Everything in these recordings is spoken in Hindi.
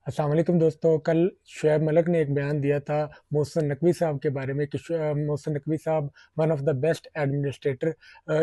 अस्सलाम वालेकुम दोस्तों। कल शुएब मलिक ने एक बयान दिया था मोहसिन नकवी साहब के बारे में कि मोहसिन नकवी साहब one of the best administrator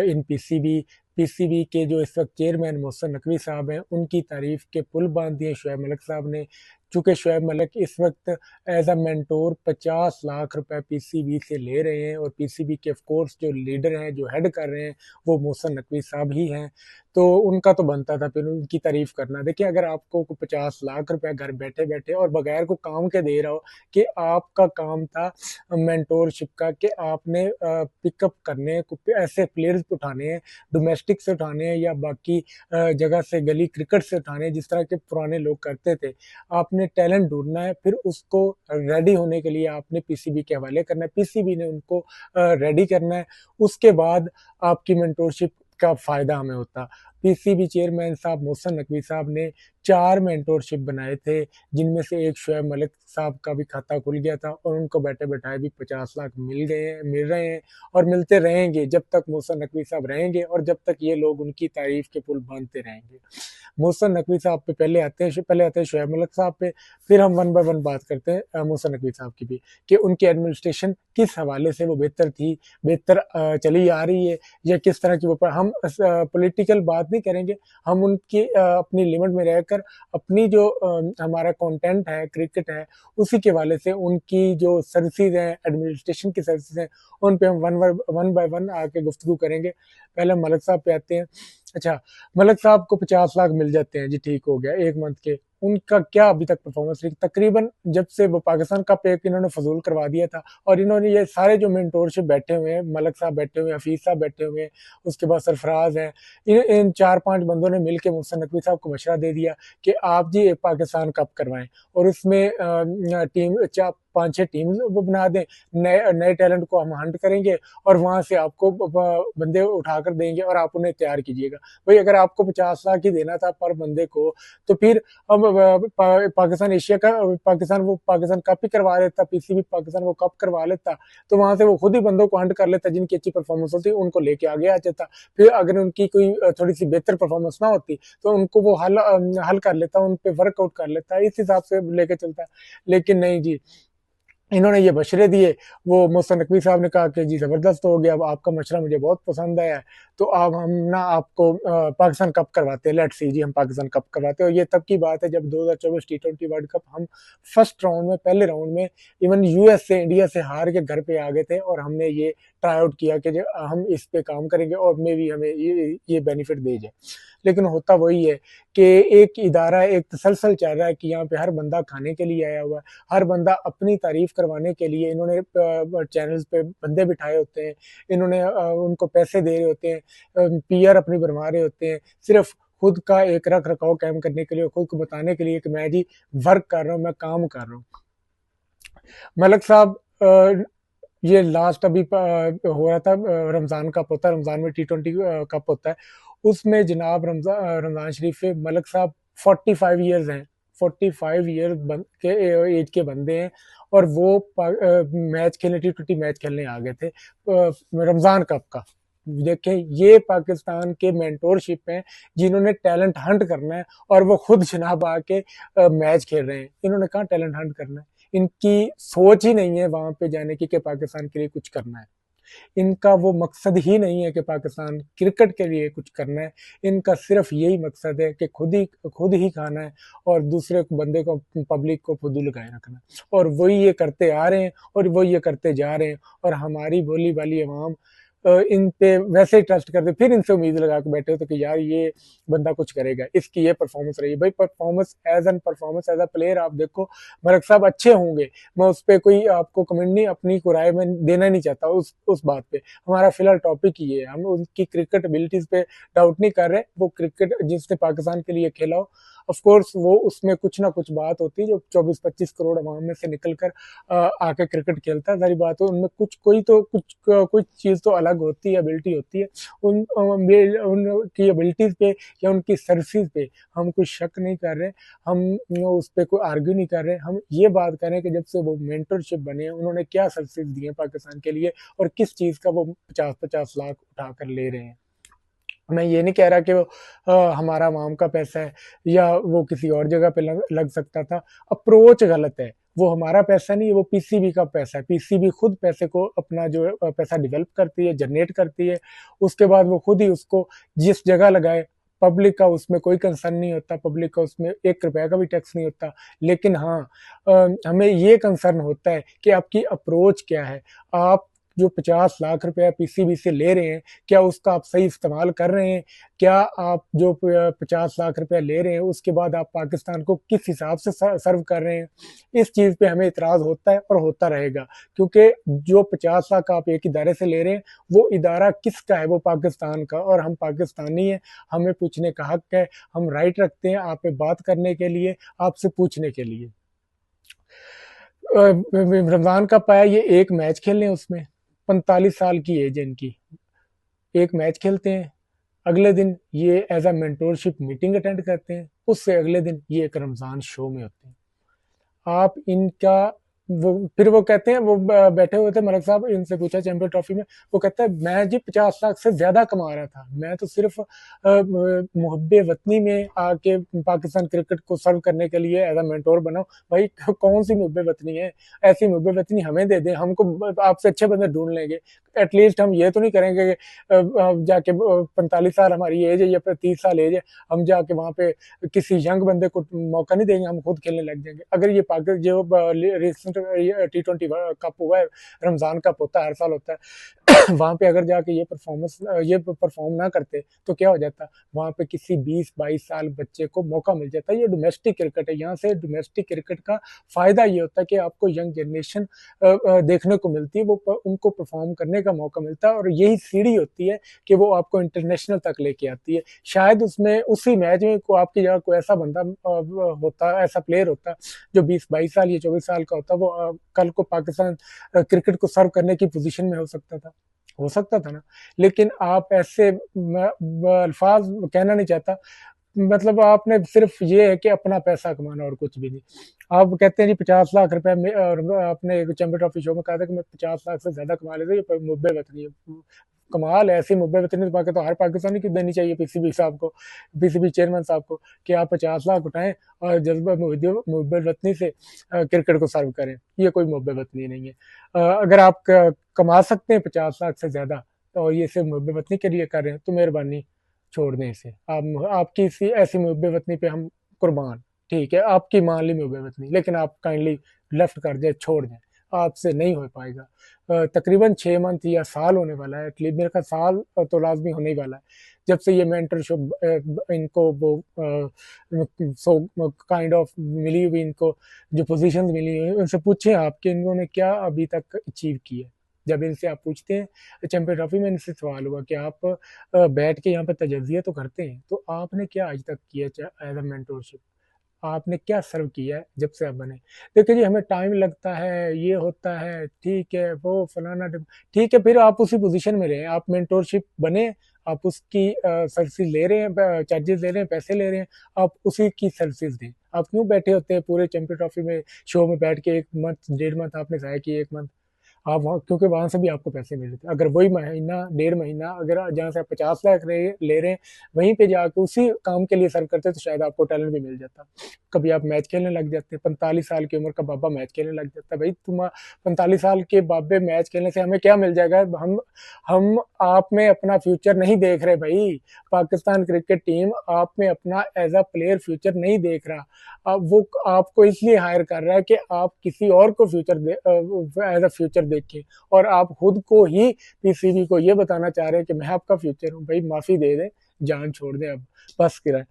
in PCB. PCB के जो इस वक्त चेयरमैन मोहसिन नकवी साहब हैं, उनकी तारीफ के पुल बांध दिए शुएब मलिक साहब ने। चूँकि शुएब मलिक इस वक्त एज अ मेंटोर 50 लाख रुपए पीसीबी से ले रहे हैं और पीसीबी के ऑफ कोर्स जो लीडर हैं, जो हेड कर रहे हैं, वो मोहसिन नकवी साहब ही हैं। तो उनका तो बनता था फिर उनकी तारीफ करना। देखिए, अगर आपको 50 लाख रुपए घर बैठे बैठे और बगैर को काम के दे रहा हो, कि आपका काम था मेंटोरशिप का, कि आपने पिकअप करने ऐसे प्लेयर्स उठाने हैं, डोमेस्टिक से उठाने हैं या बाकी जगह से, गली क्रिकेट से उठाने हैं, जिस तरह के पुराने लोग करते थे। आपने टैलेंट ढूंढना है, फिर उसको रेडी होने के लिए आपने पीसीबी के हवाले करना है, पीसीबी ने उनको रेडी करना है। उसके बाद आपकी मेंटोरशिप का फायदा हमें होता। पीसीबी चेयरमैन साहब मोहसिन नकवी साहब ने 4 मेंटोरशिप बनाए थे, जिनमें से एक शुएब मलिक साहब का भी खाता खुल गया था और उनको बैठे बैठाए भी 50 लाख मिल रहे हैं और मिलते रहेंगे जब तक मोहसिन नकवी साहब रहेंगे और जब तक ये लोग उनकी तारीफ के पुल बांधते रहेंगे। मोहसिन नकवी साहब पे पहले आते हैं शुएब मलिक साहब पे, फिर हम वन बाय वन बात करते हैं मोहसिन नकवी साहब की भी, कि उनकी एडमिनिस्ट्रेशन किस हवाले से वो बेहतर थी, बेहतर चली आ रही है, या किस तरह की वो हम पॉलिटिकल बात नहीं करेंगे। हम उनकी अपनी लिमिट में रहकर अपनी जो हमारा कंटेंट है, क्रिकेट है, उसी के हवाले से उनकी जो सर्विसेज हैं, एडमिनिस्ट्रेशन की सर्विसेज हैं, उन पे हम वन बाय वन आके गुफ्तगू करेंगे। पहले मलिक साहब पे आते हैं। अच्छा, मलिक साहब को 50 लाख मिल जाते हैं जी, ठीक हो गया, एक मंथ के। उनका क्या अभी तक परफॉर्मेंस रही? तकरीबन जब से वो पाकिस्तान कप एक इन्होंने फजूल करवा दिया था, और इन्होंने ये सारे जो मेंटोरशिप बैठे हुए हैं, मलिक साहब बैठे हुए हैं, हफीज साहब बैठे हुए हैं, उसके बाद सरफराज हैं, इन 4-5 बंदों ने मिलकर मोहसिन नकवी साहब को मशवरा दे दिया कि आप जी एक पाकिस्तान कप करवाएं और उसमें टीम 5-6 टीम वो बना दें, नए नए टैलेंट को हम हंट करेंगे और वहां से आपको बंदे उठाकर देंगे और आप उन्हें तैयार कीजिएगा। भाई, अगर आपको 50 लाख ही देना था पर बंदे को, तो फिर अब पाकिस्तान एशिया का पाकिस्तान कप ही करवा लेता, पीसीबी पाकिस्तान वो कप करवा लेता, तो वहां से वो खुद ही बंदों को हंट कर लेता जिनकी अच्छी परफॉर्मेंस होती, उनको लेके आगे आ जाता। फिर अगर उनकी कोई थोड़ी सी बेहतर परफॉर्मेंस ना होती, तो उनको वो हल कर लेता, उन पे वर्कआउट कर लेता, इस हिसाब से लेके चलता। लेकिन नहीं जी, इन्होंने ये मशरे दिए। वो मोहसिन नकवी साहब ने कहा कि जी ज़बरदस्त हो गया, अब आपका मशरा मुझे बहुत पसंद आया है, तो अब हम ना आपको पाकिस्तान कप करवाते हैं, लेट्स सी जी, हम पाकिस्तान कप करवाते हैं। और ये तब की बात है जब 2024 टी20 वर्ल्ड कप हम फर्स्ट राउंड में, पहले राउंड में इवन यूएस से, इंडिया से हार के घर पे आ गए थे, और हमने ये ट्राई आउट किया कि हम इस पे काम करेंगे और मे भी हमें ये बेनिफिट दे जाए। लेकिन होता वही है कि एक इदारा, एक तसलसल चल रहा है कि यहाँ पे हर बंदा खाने के लिए आया हुआ है, हर बंदा अपनी तारीफ करवाने के लिए, इन्होंने चैनल्स पे बंदे बिठाए होते हैं, इन्होंने उनको पैसे दे रहे होते हैं, पीआर अपनी बनवा रहे होते हैं, सिर्फ खुद का एक रख रखाव कायम करने के लिए, खुद को बताने के लिए कि मैं जी वर्क कर रहा हूँ, मैं काम कर रहा हूँ। मलिक साहब, ये लास्ट अभी हो रहा था, रमजान कप होता है, रमजान में टी20 कप होता है, उसमें जनाब रमजान शरीफ पे मलिक साहब 45 ईयर्स हैं, 45 ईयर के एज के बंदे हैं, और वो मैच खेलने, टी20 मैच खेलने आ गए थे रमजान कप का। देखें, ये पाकिस्तान के मेंटोरशिप हैं, जिन्होंने टैलेंट हंट करना है, और वो खुद जनाब आके मैच खेल रहे हैं। इन्होंने कहा टैलेंट हंट करना है, इनकी सोच ही नहीं है वहां पे जाने की कि पाकिस्तान के लिए कुछ करना है। इनका वो मकसद ही नहीं है कि पाकिस्तान क्रिकेट के लिए कुछ करना है। इनका सिर्फ यही मकसद है कि खुद ही खाना है और दूसरे बंदे को, पब्लिक को फुद्दू लगाए रखना है। और वही ये करते आ रहे हैं और वही ये करते जा रहे हैं, और हमारी भोली भाली अवाम इन पे वैसे ही ट्रस्ट करते, फिर इनसे उम्मीद लगा के बैठे होते कि यार ये बंदा कुछ करेगा, इसकी ये परफॉर्मेंस रही। भाई, परफॉर्मेंस एज अ प्लेयर आप देखो, मलिक साहब अच्छे होंगे, मैं उस पर कोई आपको कमेंट नहीं, अपनी को राय में देना नहीं चाहता उस बात पे। हमारा फिलहाल टॉपिक ही है, हम उनकी क्रिकेट एबिलिटीज पे डाउट नहीं कर रहे। वो क्रिकेट जिसने पाकिस्तान के लिए खेला हो, ऑफ कोर्स वो उसमें कुछ ना कुछ बात होती है, जो 24-25 करोड़ अवाम में से निकलकर आके क्रिकेट खेलता है, सारी बात है उनमें कुछ चीज़ तो अलग होती है, एबिलिटी होती है। उनकी एबिलिटीज पे या उनकी सर्विसेज पे हम कोई शक नहीं कर रहे, हम उस पर कोई आर्ग्यू नहीं कर रहे। हम ये बात कर रहे हैं कि जब से वो मेंटरशिप बने हैं, उन्होंने क्या सर्विसेज दी हैं पाकिस्तान के लिए, और किस चीज़ का वो 50-50 लाख उठा कर ले रहे हैं। मैं ये नहीं कह रहा कि वो हमारा आवाम का पैसा है या वो किसी और जगह पे लग सकता था। अप्रोच गलत है। वो हमारा पैसा नहीं है, वो पीसीबी का पैसा है। पीसीबी खुद पैसे को अपना जो पैसा डेवलप करती है, जनरेट करती है। उसके बाद वो खुद ही उसको जिस जगह लगाए, पब्लिक का उसमें कोई कंसर्न नहीं होता, पब्लिक का उसमें 1 रुपए का भी टैक्स नहीं होता। लेकिन हाँ, हमें ये कंसर्न होता है कि आपकी अप्रोच क्या है? आप जो 50 लाख रुपया पीसीबी से ले रहे हैं, क्या उसका आप सही इस्तेमाल कर रहे हैं? क्या आप जो 50 लाख रुपया ले रहे हैं, उसके बाद आप पाकिस्तान को किस हिसाब से सर्व कर रहे हैं? इस चीज़ पे हमें इतराज़ होता है और होता रहेगा, क्योंकि जो 50 लाख आप एक इदारे से ले रहे हैं, वो इदारा किसका है? वो पाकिस्तान का, और हम पाकिस्तानी हैं, हमें पूछने का हक है, हम राइट रखते हैं आप पे बात करने के लिए, आपसे पूछने के लिए। रमज़ान कप आया, ये एक मैच खेल रहे हैं उसमें, 45 साल की एज है इनकी, एक मैच खेलते हैं, अगले दिन ये as a mentorship meeting attend करते हैं, उससे अगले दिन ये एक रमज़ान शो में होते हैं। आप इनका वो फिर वो कहते हैं, वो बैठे हुए थे मलिक साहब, इनसे पूछा चैंपियन ट्रॉफी में, वो कहता है मैं जी 50 लाख से ज्यादा कमा रहा था, मैं तो सिर्फ मुहब्बे वतनी में आके पाकिस्तान क्रिकेट को सर्व करने के लिए एज अ मेंटोर बना। भाई कौन सी मुहब्बे वतनी है? ऐसी मुहब्बे वतनी हमें दे दें, हमको आपसे अच्छे बंदे ढूंढ लेंगे। एटलीस्ट हम ये तो नहीं करेंगे कि जाके 45 साल हमारी एज है या 30 साल एज है, हम जाके वहां पे किसी यंग बंदे को मौका नहीं देंगे, हम खुद खेलने लग जाएंगे। अगर ये पाकिस्तान जो रिसेंट T20 कप हुआ है, रमजान कप होता है, हर साल होता है, वहां पे अगर जाके ये परफॉर्म ना करते तो क्या हो जाता? वहां पे किसी 20-22 साल बच्चे को मौका मिल जाता है। ये डोमेस्टिक क्रिकेट है, यहाँ से डोमेस्टिक क्रिकेट का फायदा ये होता है कि आपको यंग जनरेशन देखने को मिलती है, उनको परफॉर्म करने का मौका मिलता है, और यही सीढ़ी होती है कि वो आपको इंटरनेशनल तक लेके आती है। शायद उसमें उसी मैच में को आपकी जगह कोई ऐसा बंदा होता, ऐसा प्लेयर होता जो 20-22 साल या 24 साल का होता, वो कल को पाकिस्तान क्रिकेट को सर्व करने की पोजीशन में हो सकता था, हो सकता था ना। लेकिन आप ऐसे अल्फाज कहना नहीं चाहता, मतलब आपने सिर्फ ये है कि अपना पैसा कमाना और कुछ भी नहीं। आप कहते हैं जी 50 लाख रुपए में, और आपने चैंपियन ट्रॉफी शो में कहा था कि मैं 50 लाख से ज्यादा कमा लेता, ये मुब्बे वतनी है। कमाल है, ऐसी मुब्बे वतनी तो हर पाकिस्तानी की देनी चाहिए पीसीबी साहब को, पीसीबी चेयरमैन साहब को, कि आप 50 लाख उठाएं और जज्बा मुब्बे वतनी से क्रिकेट को सर्व करें। ये कोई मुब्बे वतनी नहीं है। अगर आप कमा सकते हैं 50 लाख से ज्यादा, तो ये सिर्फ मुब्बे वतनी के लिए कर रहे हैं, तो मेहरबानी छोड़ दें इसे। आप आपकी इसी ऐसी मुहब्बे वतनी पे हम कुर्बान। ठीक है, आपकी मान ली मुहब्बे वतनी, लेकिन आप काइंडली लेफ्ट कर जाए, छोड़ दें, आपसे नहीं हो पाएगा। तकरीबन 6 मंथ या साल होने वाला है, एटलीस्ट मेरे का साल तो लाजमी होने ही वाला है, जब से ये मेंटरशिप इनको वो सो काइंड ऑफ मिली हुई, इनको जो पोजीशंस मिली हुई, उनसे पूछें आप कि इन्होंने क्या अभी तक अचीव किया। जब इनसे आप पूछते हैं, चैंपियन ट्रॉफी में इनसे सवाल हुआ कि आप बैठ के यहाँ पे तजज़िया तो करते हैं, तो आपने क्या आज तक किया एज अ मेंटोरशिप? आपने क्या सर्व किया है जब से आप बने? देखिए जी, हमें टाइम लगता है, ये होता है, ठीक है, वो फलाना ठीक है, फिर आप उसी पोजीशन में रहें, आप मेंटोरशिप बने, आप उसकी सर्विसेज ले रहे हैं, चार्जेस ले रहे हैं, पैसे ले रहे हैं, आप उसी की सर्विसेज दें। आप क्यों बैठे होते हैं पूरे चैंपियन ट्रॉफी में शो में बैठ के 1 मंथ 1.5 मंथ आपने ज़ाया किया, 1 मंथ आप वहाँ, क्योंकि वहां से भी आपको पैसे मिल रहे थे। अगर वही महीना 1.5 महीना अगर जहाँ से आप 50 लाख ले रहे हैं, वहीं पे जाकर उसी काम के लिए सर्व करते तो शायद आपको टैलेंट भी मिल जाता। कभी आप मैच खेलने लग जाते। 45 साल की उम्र का बाबा मैच खेलने लग जाता। भाई तुम 45 साल के बाबे मैच खेलने से हमें क्या मिल जाएगा? हम आप में अपना फ्यूचर नहीं देख रहे भाई। पाकिस्तान क्रिकेट टीम आप में अपना एज अ प्लेयर फ्यूचर नहीं देख रहा। अब वो आपको इसलिए हायर कर रहा है कि आप किसी और को फ्यूचर एज अ फ्यूचर देखें, और आप खुद को ही पीसीबी को ये बताना चाह रहे हैं कि मैं आपका फ्यूचर हूँ। भाई माफी दे दें, जान छोड़ दें, अब बस किराए।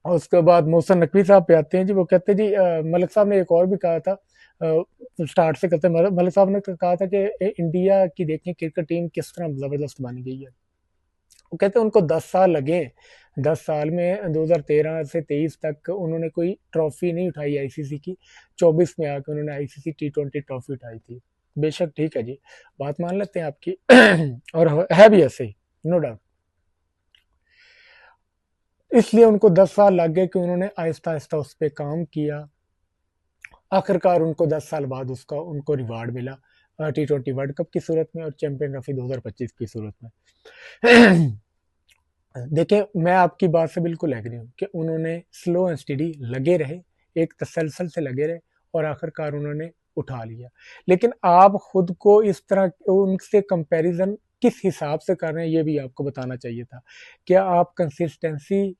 और उसके बाद मोहसन नकवी साहब पे आते हैं जी। वो कहते हैं जी, मलिक साहब ने एक और भी कहा था, स्टार्ट से करते हैं, मलिक साहब ने कहा था कि इंडिया की देखें क्रिकेट टीम किस तरह जबरदस्त बन गई है। वो कहते हैं उनको 10 साल लगे, 10 साल में 2013 से 23 तक उन्होंने कोई ट्रॉफी नहीं उठाई आईसीसी की, 24 में आकर उन्होंने आईसीसी T20 ट्रॉफी उठाई थी। बेशक ठीक है जी, बात मान लेते हैं आपकी, और है भी ऐसे ही, नो डाउट। इसलिए उनको 10 साल लग गए कि उन्होंने आहिस्ता आहिस्ता उस पर काम किया। आखिरकार उनको 10 साल बाद उसका उनको रिवार्ड मिला, T20 वर्ल्ड कप की सूरत में और चैंपियन ट्रॉफी 2025 की सूरत में। देखिए, मैं आपकी बात से बिल्कुल एग्री हूँ कि उन्होंने स्लो एंड स्टेडी लगे रहे, एक तसलसल से लगे रहे और आखिरकार उन्होंने उठा लिया। लेकिन आप खुद को इस तरह उनसे कंपैरिज़न किस हिसाब से कर रहे हैं, ये भी आपको बताना चाहिए था। क्या आप कंसिस्टेंसी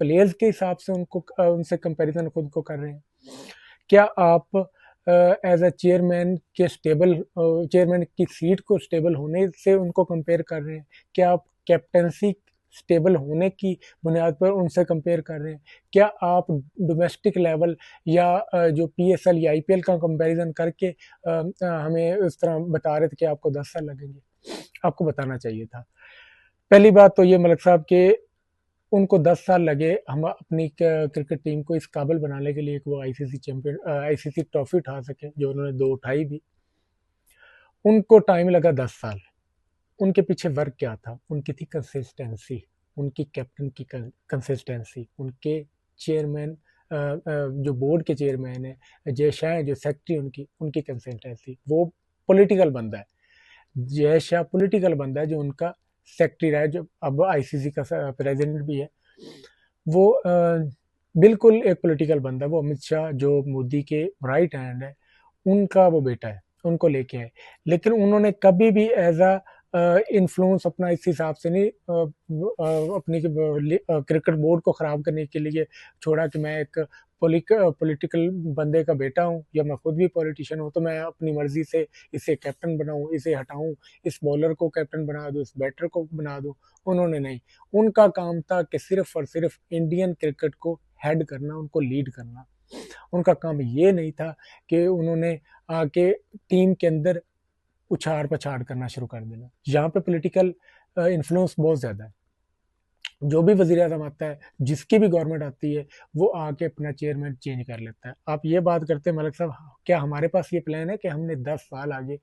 प्लेयर्स के हिसाब से उनसे कंपैरिज़न खुद को कर रहे हैं? क्या आप एज़ अ चेयरमैन की सीट को स्टेबल होने से उनको कंपेयर कर रहे हैं? क्या आप कैप्टेंसी स्टेबल होने की बुनियाद पर उनसे कंपेयर कर रहे हैं? क्या आप डोमेस्टिक लेवल या जो पीएसएल या आईपीएल का कंपैरिज़न करके हमें उस तरह बता रहे थे कि आपको 10 साल लगेंगे? आपको बताना चाहिए था। पहली बात तो ये मलिक साहब के उनको 10 साल लगे हम अपनी क्रिकेट टीम को इस काबिल बनाने के लिए कि वो आईसीसी ट्रॉफी उठा सके, जो उन्होंने 2 उठाई भी। उनको टाइम लगा 10 साल। उनके पीछे वर्क क्या था? उनकी थी कंसिस्टेंसी, उनकी कैप्टन की कंसिस्टेंसी, उनके चेयरमैन जो बोर्ड के चेयरमैन है, जय शाह जो सेक्रेटरी उनकी कंसिस्टेंसी। वो पॉलिटिकल बंदा है। जय शाह पॉलिटिकल बंदा है, जो उनका सेक्रेटरी रहा है, जो अब आईसीसी का प्रेसिडेंट भी है। वो बिल्कुल एक पॉलिटिकल बंदा है। वो अमित शाह जो मोदी के राइट हैंड है, उनका वो बेटा है, उनको लेके आए। लेकिन उन्होंने कभी भी एज अ इन्फ्लुएंस अपना इस हिसाब से नहीं अपनी क्रिकेट बोर्ड को ख़राब करने के लिए छोड़ा कि मैं एक पॉलिटिकल बंदे का बेटा हूँ या मैं खुद भी पॉलिटिशियन हूँ, तो मैं अपनी मर्जी से इसे कैप्टन बनाऊँ, इसे हटाऊँ, इस बॉलर को कैप्टन बना दूँ, इस बैटर को बना दूँ। उन्होंने नहीं। उनका काम था कि सिर्फ और सिर्फ इंडियन क्रिकेट को हेड करना, उनको लीड करना। उनका काम ये नहीं था कि उन्होंने आके टीम के अंदर उछाड़ पछाड़ करना शुरू कर देना। यहाँ पे पॉलिटिकल इन्फ्लुएंस बहुत ज़्यादा है। जो भी वजीर आजम आता है, जिसकी भी गवर्नमेंट आती है, वो आके अपना चेयरमैन चेंज कर लेता है। आप ये बात करते हैं मलिक साहब, क्या हमारे पास ये प्लान है कि हमने 10 साल आगे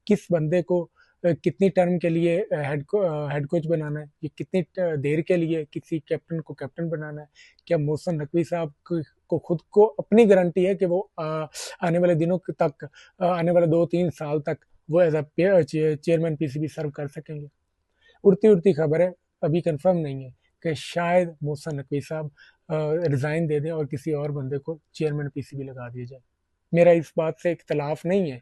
किस बंदे को कितनी टर्म के लिए हेड कोच बनाना है, ये कितनी देर के लिए किसी कैप्टन को कैप्टन बनाना है? क्या मोहसिन नकवी साहब को खुद को अपनी गारंटी है कि वो आने वाले दिनों तक, आने वाले 2-3 साल तक वो एज अ चेयरमैन पीसीबी सर्व कर सकेंगे? उड़ती उड़ती खबर है, अभी कंफर्म नहीं है कि शायद मोहसिन नकवी साहब रिज़ाइन दे दें और किसी और बंदे को चेयरमैन पीसीबी लगा दिया जाए। मेरा इस बात से इख्तलाफ नहीं है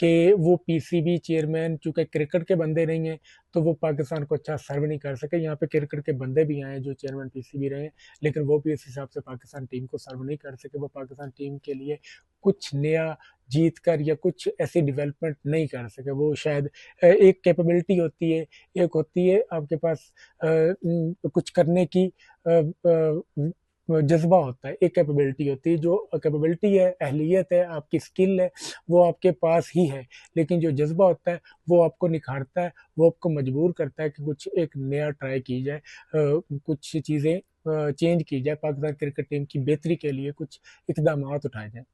कि वो पीसीबी चेयरमैन चूँकि क्रिकेट के बंदे नहीं हैं, तो वो पाकिस्तान को अच्छा सर्व नहीं कर सके। यहाँ पे क्रिकेट के बंदे भी आए हैं जो चेयरमैन पीसीबी रहे हैं, लेकिन वो भी इस हिसाब से पाकिस्तान टीम को सर्व नहीं कर सके। वो पाकिस्तान टीम के लिए कुछ नया जीत कर या कुछ ऐसी डेवलपमेंट नहीं कर सके। वो शायद एक कैपेबिलिटी होती है, एक होती है आपके पास कुछ करने की जज़्बा होता है, एक कैपेबिलिटी होती है। जो कैपेबिलिटी है, अहलियत है, आपकी स्किल है, वो आपके पास ही है। लेकिन जो जज़्बा होता है, वो आपको निखारता है, वो आपको मजबूर करता है कि कुछ एक नया ट्राई की जाए, कुछ चीज़ें चेंज की जाए, पाकिस्तान क्रिकेट टीम की बेहतरी के लिए कुछ इक़दामात उठाए जाएँ।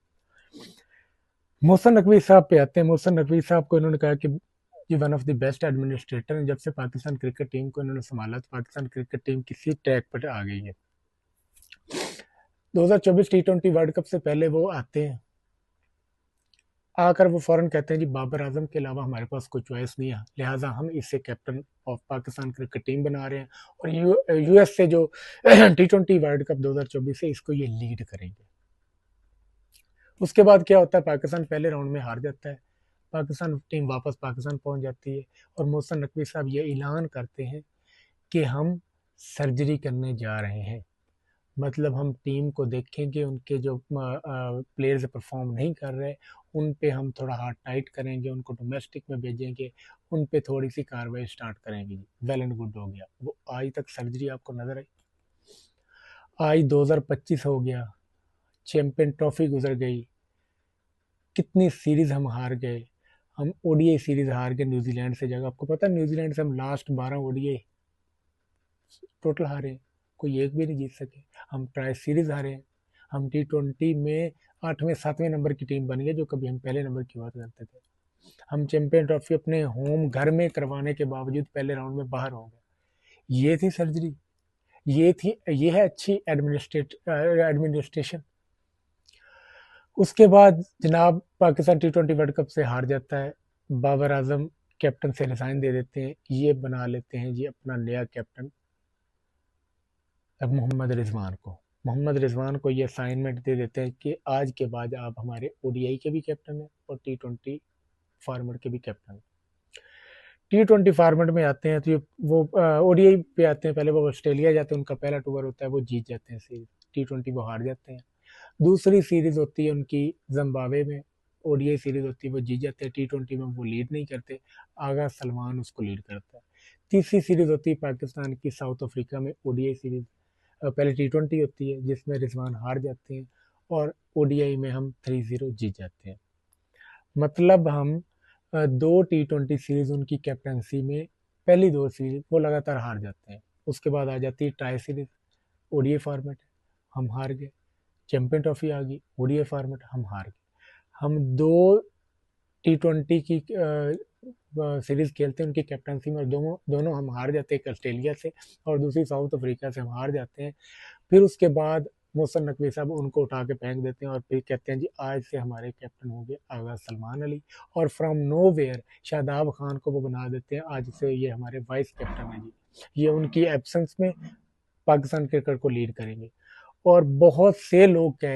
मोहसिन नकवी साहब पे आते हैं। मोहसिन नकवी साहब को इन्होंने कहा कि ये one of the best administrator हैं। जब से पाकिस्तान क्रिकेट टीम को इन्होंने संभाला, तो पाकिस्तान क्रिकेट टीम किसी ट्रैक पर आ गई है। 2024 टी20 वर्ल्ड कप से पहले वो आते हैं, आकर वो फ़ौरन कहते हैं जी बाबर आजम के अलावा हमारे पास कोई चॉइस नहीं है, लिहाजा हम इसे captain of Pakistan cricket team बना रहे हैं और यूएस से जो टी20 वर्ल्ड कप 2024 है, इसको ये लीड करेंगे। उसके बाद क्या होता है, पाकिस्तान पहले राउंड में हार जाता है, पाकिस्तान टीम वापस पाकिस्तान पहुंच जाती है और मोहसिन नकवी साहब ये ऐलान करते हैं कि हम सर्जरी करने जा रहे हैं। मतलब हम टीम को देखेंगे, उनके जो प्लेयर्स परफॉर्म नहीं कर रहे, उन पे हम थोड़ा हाथ टाइट करेंगे, उनको डोमेस्टिक में भेजेंगे, उन पे थोड़ी सी कार्रवाई स्टार्ट करेंगे। वेल एंड गुड हो गया। वो आज तक सर्जरी आपको नजर आई? आज 2025 हो गया, चैंपियन ट्रॉफी गुजर गई, कितनी सीरीज हम हार गए। हम ओडीआई सीरीज हार गए न्यूजीलैंड से। जगह आपको पता है, न्यूजीलैंड से हम लास्ट 12 ओडीआई टोटल हारे, कोई एक भी नहीं जीत सके। हम ट्राई सीरीज हारे। हम टी20 में 8वें 7वें नंबर की टीम बन गए, जो कभी हम पहले नंबर की बात करते थे। हम चैंपियन ट्रॉफी अपने होम घर में करवाने के बावजूद पहले राउंड में बाहर हो गए। ये थी सर्जरी, ये है अच्छी एडमिनिस्ट्रेशन। उसके बाद जनाब पाकिस्तान टी20 वर्ल्ड कप से हार जाता है। बाबर आजम कैप्टन से रिजाइन दे देते हैं, ये बना लेते हैं जी अपना नया कैप्टन अब मोहम्मद रिजवान को ये असाइनमेंट दे देते हैं कि आज के बाद आप हमारे ओडीआई के भी कैप्टन हैं और T20 फॉर्मेट के भी कैप्टन हैं। T20 फॉर्मेट में आते हैं तो ये वो ओडीआई पे आते हैं, पहले वो ऑस्ट्रेलिया जाते हैं, उनका पहला टूर होता है, वो जीत जाते हैं सीरीज। T20 वो हार जाते हैं। दूसरी सीरीज होती है उनकी जिम्बाब्वे में, ओडीआई सीरीज होती है, वो जीत जाते हैं। T20 में वो लीड नहीं करते, आगा सलमान उसको लीड करता है। तीसरी सीरीज होती है पाकिस्तान की साउथ अफ्रीका में, ओडीआई सीरीज। पहले T20 होती है जिसमें रिजवान हार जाते हैं और ओडीआई में हम 3-0 जीत जाते हैं। मतलब हम 2 T20 सीरीज उनकी कैप्टनसी में, पहली 2 सीरीज वो लगातार हार जाते हैं। उसके बाद आ जाती है ट्राई सीरीज, ओडीआई फॉर्मेट, हम हार गए। चैंपियन ट्रॉफी आ गई, ओडीआई फॉर्मेट, हम हार गए। हम 2 T20 की सीरीज खेलते हैं उनकी कैप्टनसी में, दोनों दोनों हम हार जाते हैं, एक ऑस्ट्रेलिया से और दूसरी साउथ अफ्रीका से हम हार जाते हैं। फिर उसके बाद मोहसिन नकवी साहब उनको उठा के फेंक देते हैं और फिर कहते हैं जी आज से हमारे कैप्टन होंगे आगा सलमान अली, और from nowhere Shadab Khan को वो बना देते हैं आज से ये हमारे वाइस कैप्टन है जी, ये उनकी एब्सेंस में पाकिस्तान क्रिकेट को लीड करेंगे। और बहुत से लोग कह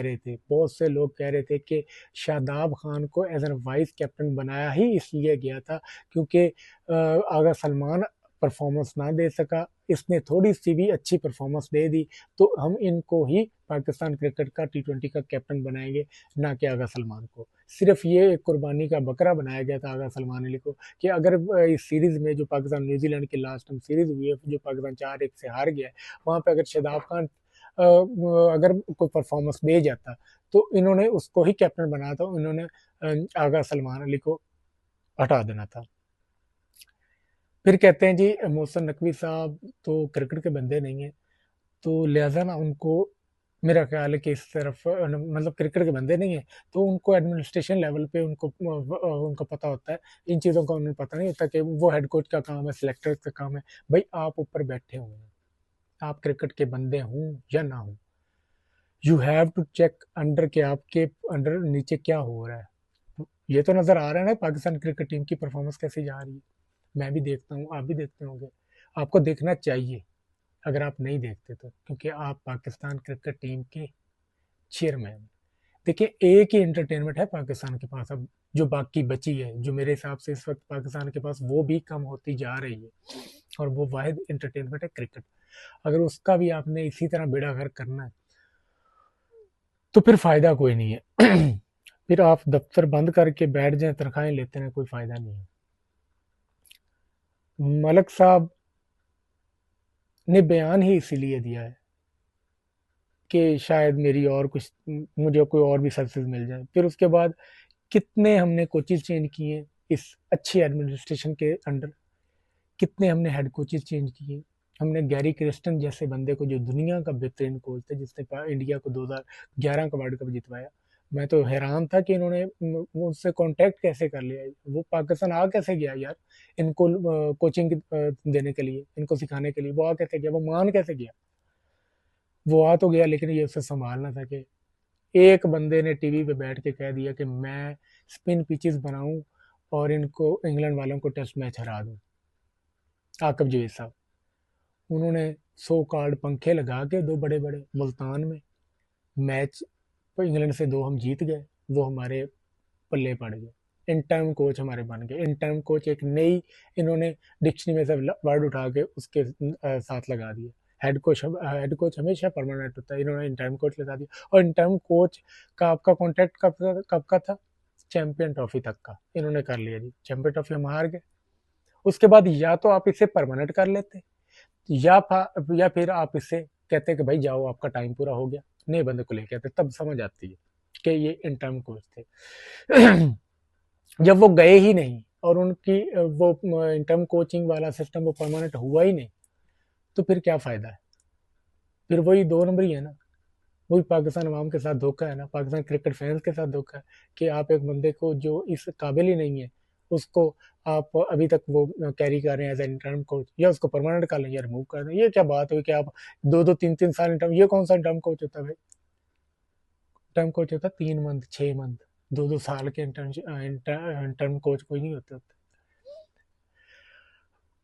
रहे थे कि शादाब खान को एज एन वाइस कैप्टन बनाया ही इसलिए गया था क्योंकि आगा सलमान परफॉर्मेंस ना दे सका, इसने थोड़ी सी भी अच्छी परफॉर्मेंस दे दी तो हम इनको ही पाकिस्तान क्रिकेट का T20 का कैप्टन बनाएंगे, ना कि आगा सलमान को। सिर्फ ये एक कुर्बानी का बकरा बनाया गया था आगा सलमान अली को कि अगर इस सीरीज में जो पाकिस्तान न्यूजीलैंड की लास्ट टाइम सीरीज हुई है जो पाकिस्तान 4-1 से हार गया है, वहाँ पे अगर शादाब खान अगर कोई परफॉर्मेंस दे जाता तो इन्होंने उसको ही कैप्टन बनाया था, इन्होंने आगा सलमान अली को हटा देना था। फिर कहते हैं जी मोहसिन नकवी साहब तो क्रिकेट के बंदे नहीं है, तो लिहाजा ना उनको, मेरा ख्याल है कि इस तरफ मतलब क्रिकेट के बंदे नहीं है तो उनको एडमिनिस्ट्रेशन लेवल पे उनको पता होता है, इन चीज़ों का उन्हें पता नहीं होता कि वो हेड कोच का काम है, सिलेक्टर का काम है। भाई आप ऊपर बैठे हुए हैं, आप क्रिकेट के बंदे हों या ना हो, you have to check under के आपके अंडर नीचे क्या हो रहा है। ये तो नज़र आ रहा है ना पाकिस्तान क्रिकेट टीम की परफॉर्मेंस कैसे जा रही है, मैं भी देखता हूँ, आप भी देखते होंगे, आपको देखना चाहिए अगर आप नहीं देखते तो, क्योंकि आप पाकिस्तान क्रिकेट टीम के चेयरमैन। देखिए एक ही एंटरटेनमेंट है पाकिस्तान के पास अब, जो बाकी बची है, जो मेरे हिसाब से इस वक्त पाकिस्तान के पास वो भी कम होती जा रही है, और वो वाहिद एंटरटेनमेंट है क्रिकेट। अगर उसका भी आपने इसी तरह बेड़ा गर्क करना है तो फिर फायदा कोई नहीं है। फिर आप दफ्तर बंद करके बैठ जाएं, तनख्वाहें लेते हैं, कोई फायदा नहीं है। मलक साहब ने बयान ही इसीलिए दिया है कि शायद मेरी और कुछ, मुझे कोई और भी सक्सेस मिल जाए। फिर उसके बाद कितने हमने कोचेज चेंज किए इस अच्छी एडमिनिस्ट्रेशन के अंडर, कितने हमने हेड कोचेज चेंज किए। हमने गैरी क्रिस्टन जैसे बंदे को, जो दुनिया का बेहतरीन कोच था, जिसने इंडिया को 2011 का वर्ल्ड कप जितवाया, मैं तो हैरान था कि इन्होंने मुझसे कांटेक्ट कैसे कर लिया, वो पाकिस्तान आ कैसे गया यार इनको कोचिंग देने के लिए, इनको सिखाने के लिए, वो आ कैसे गया, वो मान कैसे गया। वो आ तो गया लेकिन ये उससे संभालना था कि एक बंदे ने टीवी पे बैठ के कह दिया कि मैं स्पिन पिचेस बनाऊं और इनको इंग्लैंड वालों को टेस्ट मैच हरा दूं। आकब जवेद साहब, उन्होंने 100 कार्ड पंखे लगा के दो बड़े बड़े मुल्तान में मैच, इंग्लैंड से 2 हम जीत गए, वो हमारे पल्ले पड़ गए। इन टाइम कोच हमारे बन गए। इन टाइम कोच एक नई, इन्होंने डिक्शनरी में से वर्ड उठा के उसके साथ लगा दिया। हेड कोच हमेशा परमानेंट होता है, इन्होंने इन टाइम कोच लगा दिया। और इन टाइम कोच का आपका कॉन्ट्रैक्ट कब का था, चैंपियन ट्रॉफी तक का इन्होंने कर लिया जी। चैंपियन ट्रॉफी हम हार गए, उसके बाद या तो आप इसे परमानेंट कर लेते या फिर आप इससे कहते कि भाई जाओ आपका टाइम पूरा हो गया, नए बंदे को लेके आते, तब समझ आती है कि ये इन टाइम कोच थे। जब वो गए ही नहीं और उनकी वो इंटर्म कोचिंग वाला सिस्टम वो परमानेंट हुआ ही नहीं, तो फिर क्या फ़ायदा है। फिर वही 2 नंबरी है ना, वही पाकिस्तान अवाम के साथ धोखा है ना, पाकिस्तान क्रिकेट फैंस के साथ धोखा है कि आप एक बंदे को जो इस काबिल ही नहीं है उसको आप अभी तक वो कैरी कर रहे हैं एज एन इंटर्म कोच, या उसको परमानेंट कर लें या रिमूव कर दें। ये क्या बात हुई कि आप 2-2 3-3 साल इंटर्म, ये कौन सा इंटर्म कोच होता है भाई। इंटर्म कोच होता है 3 मंथ 6 मंथ, 2-2 साल के इंटर्म कोच कोई नहीं होते होते।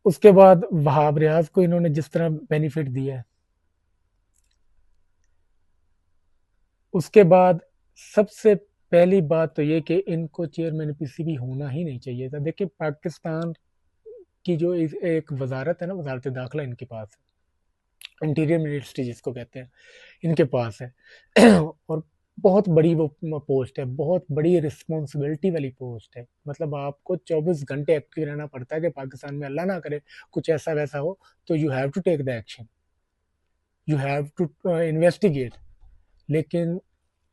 उसके बाद वहाब रियाज को इन्होंने जिस तरह बेनिफिट दिया है, उसके बाद सबसे पहली बात तो ये कि इनको चेयरमैन पीसीबी होना ही नहीं चाहिए था। देखिए पाकिस्तान की जो एक वजारत है ना, वजारत दाखिला इनके पास है, इंटीरियर मिनिस्ट्री जिसको कहते हैं, इनके पास है और बहुत बड़ी वो पोस्ट है, बहुत बड़ी रिस्पॉन्सिबिलिटी वाली पोस्ट है। मतलब आपको 24 घंटे एक्टिव रहना पड़ता है कि पाकिस्तान में अल्लाह ना करे कुछ ऐसा वैसा हो तो you have to take the action, you have to investigate. लेकिन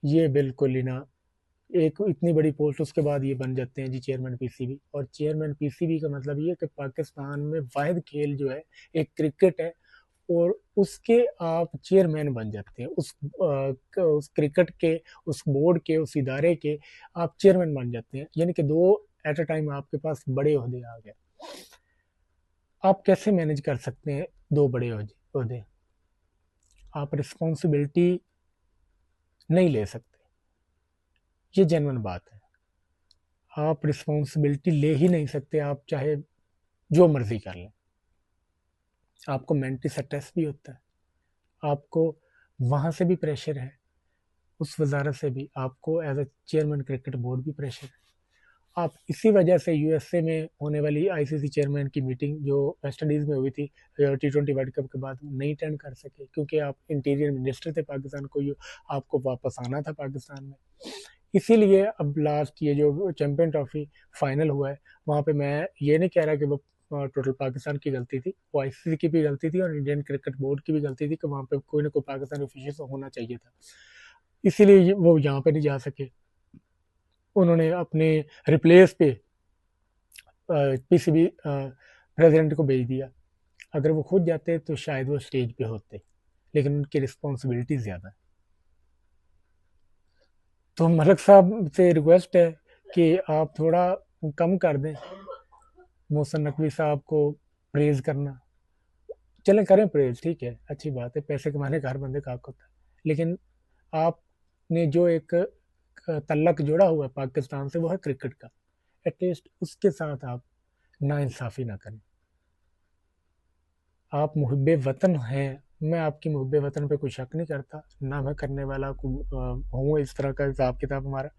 ये बिल्कुल ही ना, एक इतनी बड़ी पोस्ट उसके बाद ये बन जाते हैं जी चेयरमैन पीसीबी। और चेयरमैन पीसीबी का मतलब ये कि पाकिस्तान में वाहिद खेल जो है एक क्रिकेट है, और उसके आप चेयरमैन बन जाते हैं, उस क्रिकेट के, उस बोर्ड के, उस इदारे के आप चेयरमैन बन जाते हैं। यानी कि दो एट अ टाइम आपके पास बड़े ओहदे आ गए। आप कैसे मैनेज कर सकते हैं दो बड़े ओहदे? आप रिस्पॉन्सिबिलिटी नहीं ले सकते, ये जेन्युइन बात है। आप रिस्पॉन्सिबिलिटी ले ही नहीं सकते, आप चाहे जो मर्जी कर लें। आपको मेंटली स्ट्रेस भी होता है, आपको वहाँ से भी प्रेशर है, उस वजारत से भी आपको as a chairman cricket board भी प्रेशर है। आप इसी वजह से यूएसए में होने वाली आईसीसी चेयरमैन की मीटिंग जो वेस्ट इंडीज़ में हुई थी T20 वर्ल्ड कप के बाद नहीं अटेंड कर सके, क्योंकि आप इंटीरियर मिनिस्टर थे पाकिस्तान को, आपको वापस आना था पाकिस्तान में। इसीलिए अब लास्ट ये जो चैंपियन ट्रॉफी फाइनल हुआ है, वहाँ पे मैं ये नहीं कह रहा कि वो टोटल पाकिस्तान की गलती थी, वो आईसीसी की भी गलती थी और इंडियन क्रिकेट बोर्ड की भी गलती थी कि वहाँ पे कोई ना कोई पाकिस्तानी ऑफिशियल होना चाहिए था, इसीलिए वो यहाँ पे नहीं जा सके। उन्होंने अपने रिप्लेस पे पीसीबी प्रेसिडेंट को भेज दिया। अगर वो खुद जाते तो शायद वो स्टेज पे होते, लेकिन उनकी रिस्पॉन्सिबिलिटी ज़्यादा है। तो मलक साहब से रिक्वेस्ट है कि आप थोड़ा कम कर दें मोहसिन नकवी साहब को प्रेज करना। चलें करें प्रेज, ठीक है, अच्छी बात है, पैसे कमाने का हर बंदे का हक होता है, लेकिन आपने जो एक तल्लक जोड़ा हुआ है पाकिस्तान से वो है क्रिकेट का, एटलीस्ट उसके साथ आप नाइंसाफ़ी ना करें। आप मुहिब्बे वतन हैं, मैं आपकी मुहिब्बे वतन पे कोई शक नहीं करता, ना मैं करने वाला हूँ इस तरह का हिसाब किताब हमारा,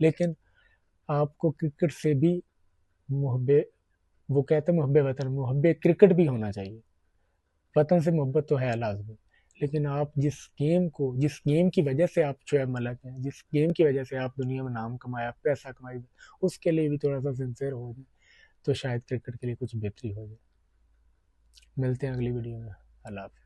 लेकिन आपको क्रिकेट से भी मुहब्बे, वो कहते हैं मुहब्बे वतन, मुहब्बे क्रिकेट भी होना चाहिए। वतन से मोहब्बत तो है लाजमी, लेकिन आप जिस गेम की वजह से आप शोएब मलिक हैं, जिस गेम की वजह से आप दुनिया में नाम कमाया, पैसा कमाई, उसके लिए भी थोड़ा सा सिंसियर हो जाए तो शायद क्रिकेट के लिए कुछ बेहतरी हो जाए। मिलते हैं अगली वीडियो में। अल्लाह हाफ़िज़।